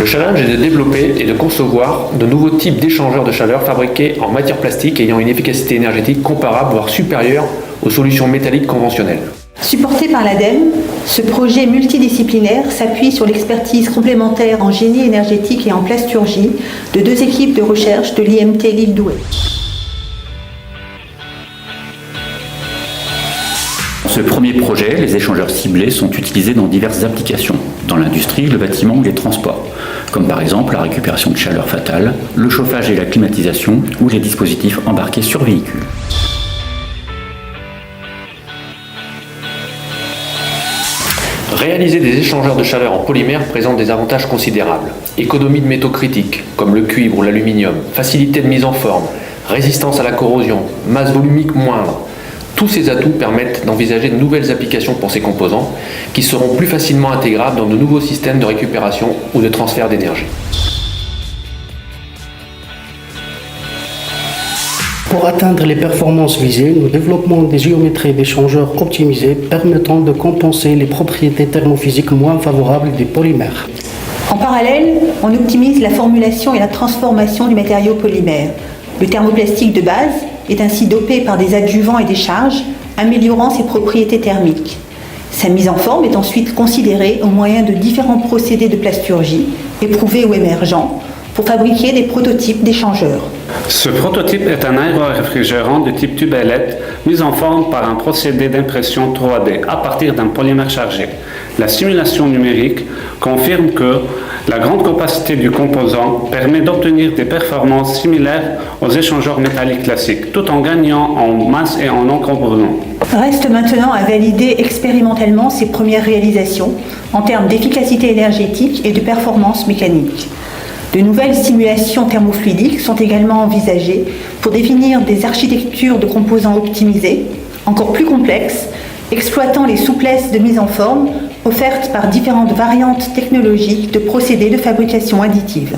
Le challenge est de développer et de concevoir de nouveaux types d'échangeurs de chaleur fabriqués en matière plastique ayant une efficacité énergétique comparable voire supérieure aux solutions métalliques conventionnelles. Supporté par l'ADEME, ce projet multidisciplinaire s'appuie sur l'expertise complémentaire en génie énergétique et en plasturgie de 2 équipes de recherche de l'IMT Lille-Douai. Dans ce premier projet, les échangeurs ciblés sont utilisés dans diverses applications, dans l'industrie, le bâtiment ou les transports, comme par exemple la récupération de chaleur fatale, le chauffage et la climatisation ou les dispositifs embarqués sur véhicules. Réaliser des échangeurs de chaleur en polymère présente des avantages considérables. Économie de métaux critiques, comme le cuivre ou l'aluminium, facilité de mise en forme, résistance à la corrosion, masse volumique moindre. Tous ces atouts permettent d'envisager de nouvelles applications pour ces composants qui seront plus facilement intégrables dans de nouveaux systèmes de récupération ou de transfert d'énergie. Pour atteindre les performances visées, nous développons des géométries d'échangeurs optimisées permettant de compenser les propriétés thermophysiques moins favorables des polymères. En parallèle, on optimise la formulation et la transformation du matériau polymère. Le thermoplastique de base est ainsi dopé par des adjuvants et des charges, améliorant ses propriétés thermiques. Sa mise en forme est ensuite considérée au moyen de différents procédés de plasturgie, éprouvés ou émergents, pour fabriquer des prototypes d'échangeurs. Ce prototype est un aéroréfrigérant de type tubelette mis en forme par un procédé d'impression 3D à partir d'un polymère chargé. La simulation numérique confirme que la grande capacité du composant permet d'obtenir des performances similaires aux échangeurs métalliques classiques, tout en gagnant en masse et en encombrement. Reste maintenant à valider expérimentalement ces premières réalisations en termes d'efficacité énergétique et de performance mécanique. De nouvelles simulations thermofluidiques sont également envisagées pour définir des architectures de composants optimisés, encore plus complexes, exploitant les souplesses de mise en forme offertes par différentes variantes technologiques de procédés de fabrication additive.